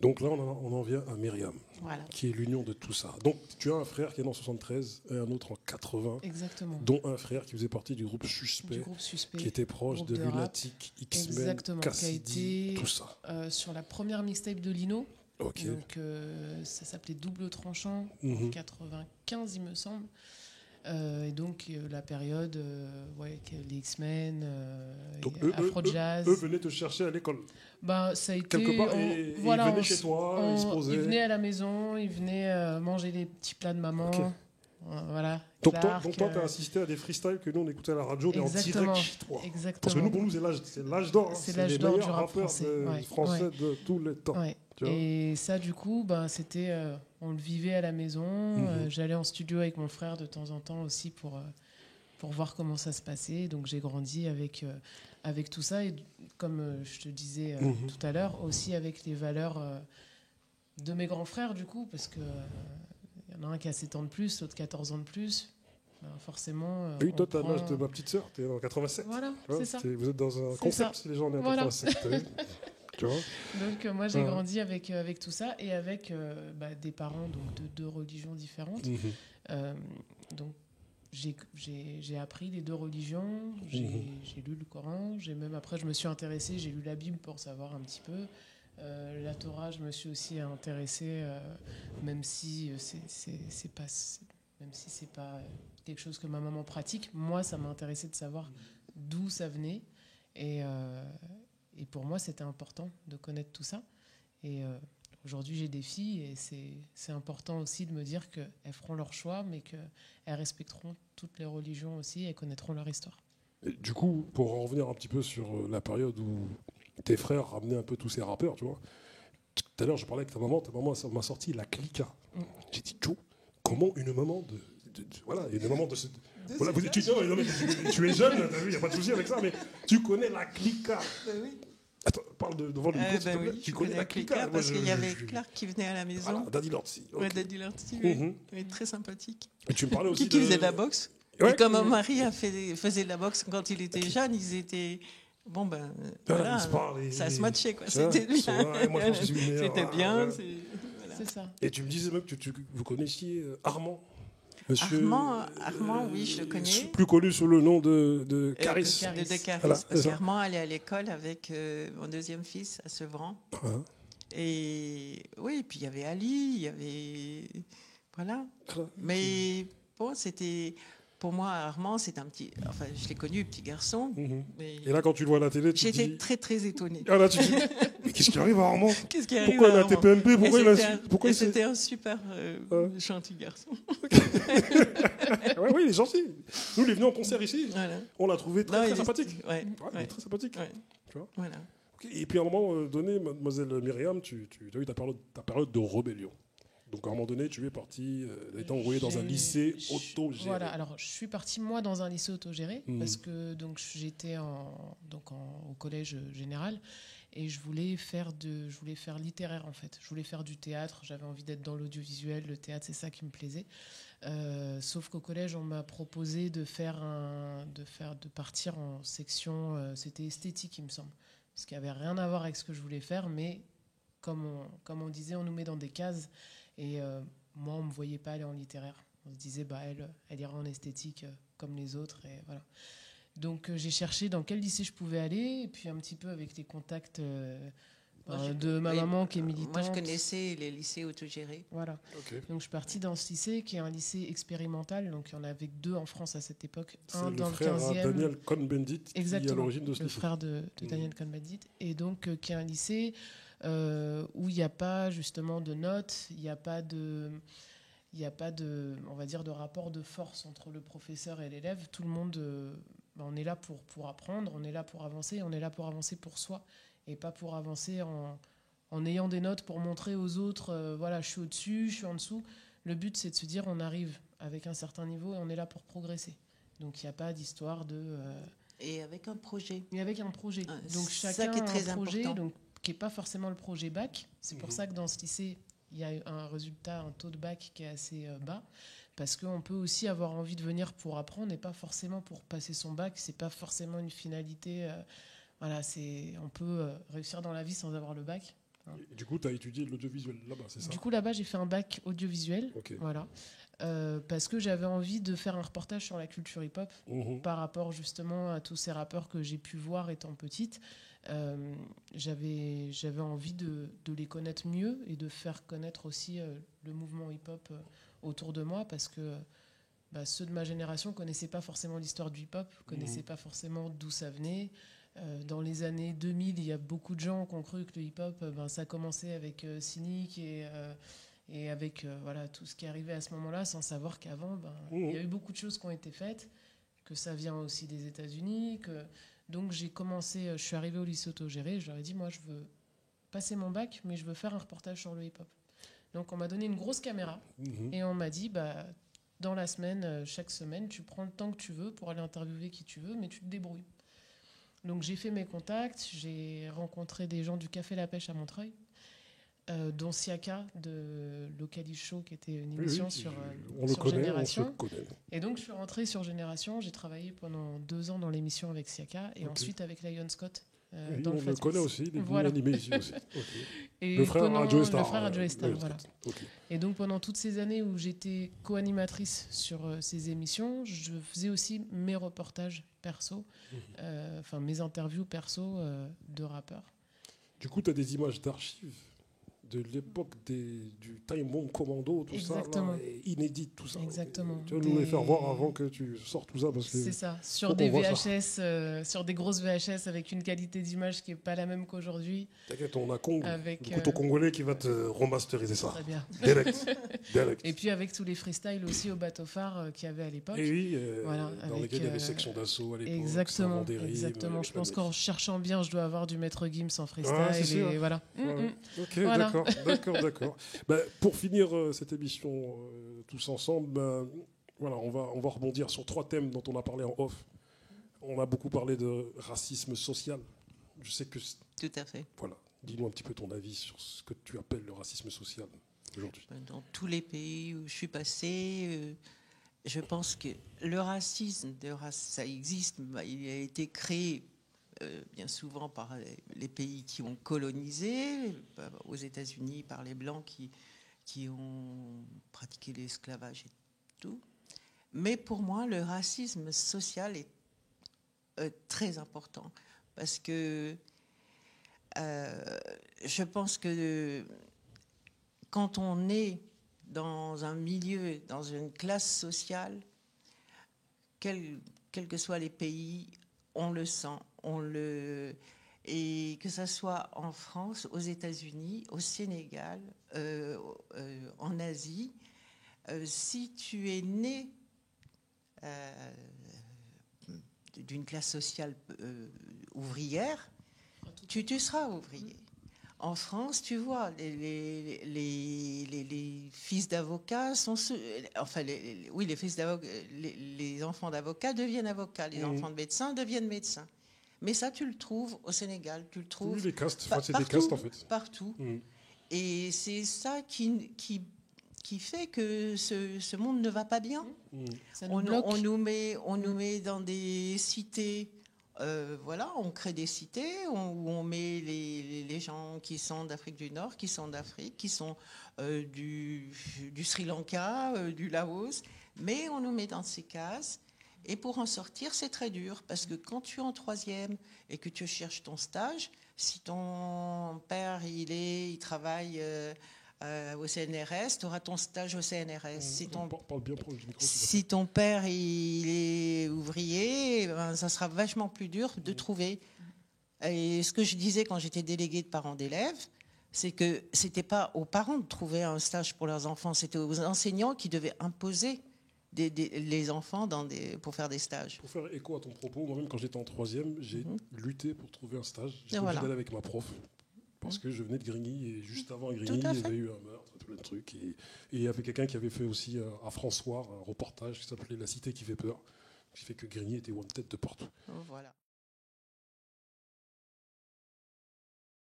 Donc là, on en vient à Myriam, Voilà. qui est l'union de tout ça. Donc tu as un frère qui est né en 73 et un autre en 80. Exactement. Dont un frère qui faisait partie du groupe Suspect, qui était proche groupe de de rap. Lunatic, X-Men, Exactement, Cassidy, qui a été tout ça. sur la première mixtape de Lino. Ok. Donc ça s'appelait Double Tranchant, en 95 il me semble. Et donc la période, les X-Men, Afro-Jazz. Eux venaient te chercher à l'école. Ben, ça a été, quelque part, ils venaient chez toi, ils se posaient. Ils venaient à la maison, ils venaient manger les petits plats de maman. Okay. Voilà. Donc toi, tu as assisté à des freestyles que nous, on écoutait à la radio, mais en direct chez toi. Exactement. Parce que nous, pour nous, c'est l'âge d'or. Hein. C'est l'âge d'or du rap français de tous les temps. Ouais. Et ça, du coup, ben, c'était, on le vivait à la maison. J'allais en studio avec mon frère de temps en temps aussi pour voir comment ça se passait. Donc j'ai grandi avec tout ça. Et comme je te disais tout à l'heure, aussi avec les valeurs de mes grands frères, du coup, parce que y en a un qui a 7 ans de plus, l'autre 14 ans de plus. Ben, forcément. Oui, toi, tu as l'âge de ma petite sœur, tu es en 87. Voilà, c'est ça. Vous êtes dans un concept, si les gens sont en 87. Tu vois. Donc moi, j'ai grandi avec tout ça et avec des parents donc, de 2 religions différentes. Donc j'ai appris les 2 religions, j'ai lu le Coran, après je me suis intéressée, j'ai lu la Bible pour savoir un petit peu. La Torah, je me suis aussi intéressée, même si c'est pas quelque chose que ma maman pratique. Moi, ça m'a intéressé de savoir d'où ça venait. Et pour moi, c'était important de connaître tout ça. Et aujourd'hui, j'ai des filles et c'est important aussi de me dire qu'elles feront leur choix, mais qu'elles respecteront toutes les religions aussi et connaîtront leur histoire. Et du coup, pour en revenir un petit peu sur la période où tes frères ramenaient un peu tous ces rappeurs, tu vois. Tout à l'heure, je parlais avec ta maman m'a sorti la clica. J'ai dit, Joe, comment une maman une maman de ce... Voilà, vous étudiez, tu es jeune, t'as vu, il n'y a pas de souci avec ça, mais tu connais la clica. Oui. Attends, parle devant le micro, oui, tu connais la clica parce qu'il y avait Clark qui venait à la maison. Voilà, Daddy Lorty. Okay. Ouais, Daddy Lorty, oui. Très sympathique. Et tu me parlais aussi qui faisait de la boxe. Ouais, et comme mon mari faisait de la boxe quand il était jeune, ils étaient... Bon, ben, voilà, ça se matchait, quoi. C'était bien. C'était bien. C'est ça. Et tu me disais même que vous connaissiez Armand. Armand, oui, je le connais. Plus connu sous le nom de Caris. De Caris, voilà, parce qu'Armand allait à l'école avec mon deuxième fils à Sevran. Et oui, puis il y avait Ali, il y avait... Voilà. Mais bon, c'était... Pour moi, Armand, c'est un petit... Enfin, je l'ai connu, petit garçon. Mais et là, quand tu le vois à la télé, tu j'étais dis... très, très étonnée. Ah là, tu dis, mais qu'est-ce qui arrive à Armand? Qu'est-ce qui arrive pourquoi à il a TPMP? Pourquoi c'était un super gentil garçon. Oui, il est gentil. Nous, il est venu en concert ici. Voilà. On l'a trouvé très sympathique. Il est très sympathique. Tu vois, voilà. Okay. Et puis, à un moment donné, mademoiselle Myriam, tu as eu ta période de rébellion. Donc, à un moment donné, tu es parti, été envoyé dans un lycée autogéré. Voilà, alors je suis partie, moi, dans un lycée autogéré, parce que donc, j'étais au collège général, et je voulais faire littéraire, en fait. Je voulais faire du théâtre, j'avais envie d'être dans l'audiovisuel, le théâtre, c'est ça qui me plaisait. Sauf qu'au collège, on m'a proposé de partir en section, c'était esthétique, il me semble, parce qu'il n'y avait rien à voir avec ce que je voulais faire, mais comme on disait, on nous met dans des cases. Et moi, on ne me voyait pas aller en littéraire. On se disait, elle ira en esthétique comme les autres. Et voilà. Donc, j'ai cherché dans quel lycée je pouvais aller. Et puis, un petit peu avec les contacts de ma maman qui est militante. Moi, je connaissais les lycées autogérés. Voilà. Okay. Donc, je suis partie dans ce lycée qui est un lycée expérimental. Donc, il y en avait 2 en France à cette époque. Un dans le 15e. Daniel Cohn-Bendit, qui est à l'origine de ce lycée. Le frère de Daniel Cohn-Bendit. Et donc, qui est un lycée... où il n'y a pas justement de notes, il n'y a pas de, on va dire, de rapport de force entre le professeur et l'élève. Tout le monde, on est là pour apprendre, on est là pour avancer, on est là pour avancer pour soi et pas pour avancer en ayant des notes pour montrer aux autres, voilà, je suis au-dessus, je suis en dessous. Le but, c'est de se dire, on arrive avec un certain niveau et on est là pour progresser. Donc, il n'y a pas d'histoire de... Et avec un projet. Et avec un projet. Donc, chacun ça qui est très a un projet, important. Donc, qui n'est pas forcément le projet bac. C'est pour ça que dans ce lycée, il y a un taux de bac qui est assez bas, parce qu'on peut aussi avoir envie de venir pour apprendre et pas forcément pour passer son bac. C'est pas forcément une finalité. On peut réussir dans la vie sans avoir le bac. Et du coup, tu as étudié l'audiovisuel là-bas, c'est ça? Du coup, là-bas, j'ai fait un bac audiovisuel. Okay. Voilà. Parce que j'avais envie de faire un reportage sur la culture hip-hop par rapport justement à tous ces rappeurs que j'ai pu voir étant petite. J'avais envie de les connaître mieux et de faire connaître aussi le mouvement hip-hop autour de moi, parce que ceux de ma génération ne connaissaient pas forcément l'histoire du hip-hop, ne connaissaient pas forcément d'où ça venait. Dans les années 2000, il y a beaucoup de gens qui ont cru que le hip-hop, ça commençait avec Cynic et avec voilà, tout ce qui arrivait à ce moment-là, sans savoir qu'avant, il y a eu beaucoup de choses qui ont été faites, que ça vient aussi des États-Unis. Donc j'ai commencé, je suis arrivée au lycée autogéré, je leur ai dit, moi je veux passer mon bac, mais je veux faire un reportage sur le hip-hop. Donc on m'a donné une grosse caméra et on m'a dit, dans la semaine, chaque semaine, tu prends le temps que tu veux pour aller interviewer qui tu veux, mais tu te débrouilles. Donc j'ai fait mes contacts, j'ai rencontré des gens du Café La Pêche à Montreuil, dont Siaka de Locali Show, qui était une émission sur Génération. Et donc je suis rentrée sur Génération, j'ai travaillé pendant 2 ans dans l'émission avec Siaka et ensuite avec Lion Scott. On le connaît aussi, il est venu animer ici aussi. Et le frère à Joey Star. Voilà. Et donc pendant toutes ces années où j'étais co-animatrice sur ces émissions, je faisais aussi mes reportages perso, mes interviews perso de rappeurs. Du coup, tu as des images d'archives de l'époque du Time Bomb Commando, tout Exactement. Ça, là, inédit, tout ça. Exactement. Tu vas nous les faire voir avant que tu sortes tout ça. C'est ça, sur des VHS, sur des grosses VHS avec une qualité d'image qui n'est pas la même qu'aujourd'hui. T'inquiète, on a le couteau congolais qui va te remasteriser ça. Très bien. Direct. Et puis avec tous les freestyles aussi au bateau phare qu'il y avait à l'époque. Et oui, dans lesquels il y avait section d'assaut à l'époque. Exactement. Exactement. Je pense qu'en cherchant bien, je dois avoir du Maître Gims en freestyle. Et voilà. Ok, voilà. D'accord. Pour finir cette émission tous ensemble, voilà, on va rebondir sur 3 thèmes dont on a parlé en off. On a beaucoup parlé de racisme social. Je sais que... Tout à fait. Voilà. Dis-nous un petit peu ton avis sur ce que tu appelles le racisme social aujourd'hui. Dans tous les pays où je suis passée, je pense que le racisme, ça existe. Il a été créé bien souvent par les pays qui ont colonisé, aux États-Unis par les Blancs qui ont pratiqué l'esclavage et tout. Mais pour moi, le racisme social est très important parce que je pense que quand on est dans un milieu, dans une classe sociale, quels que soient les pays, on le sent, et que ce soit en France, aux États-Unis, au Sénégal, en Asie, si tu es né d'une classe sociale ouvrière, tu seras ouvrier. En France, tu vois, les fils d'avocats sont... les fils d'avocats, les enfants d'avocats deviennent avocats, les enfants de médecins deviennent médecins. Mais ça, tu le trouves au Sénégal, tu le trouves... Oui, les castes, c'est partout, des castes en fait. Partout. Et c'est ça qui fait que ce monde ne va pas bien. On nous met dans des cités... on crée des cités où on met les gens qui sont d'Afrique du Nord, qui sont d'Afrique, qui sont du Sri Lanka, du Laos, mais on nous met dans ces cases. Et pour en sortir, c'est très dur, parce que quand tu es en 3e et que tu cherches ton stage, si ton père il travaille au CNRS, tu auras ton stage au CNRS. Si ton père il est ouvrier, ça sera vachement plus dur de trouver. Et ce que je disais quand j'étais déléguée de parents d'élèves, c'est que c'était pas aux parents de trouver un stage pour leurs enfants, c'était aux enseignants qui devaient imposer les enfants pour faire des stages. Pour faire écho à ton propos, moi-même quand j'étais en 3e, j'ai lutté pour trouver un stage. J'étais obligé d'aller avec ma prof. Parce que je venais de Grigny et juste avant Grigny, il y avait eu un meurtre, plein de trucs. Et il y avait quelqu'un qui avait fait aussi à François un reportage qui s'appelait La Cité qui fait peur, qui fait que Grigny était one tête de partout. Voilà.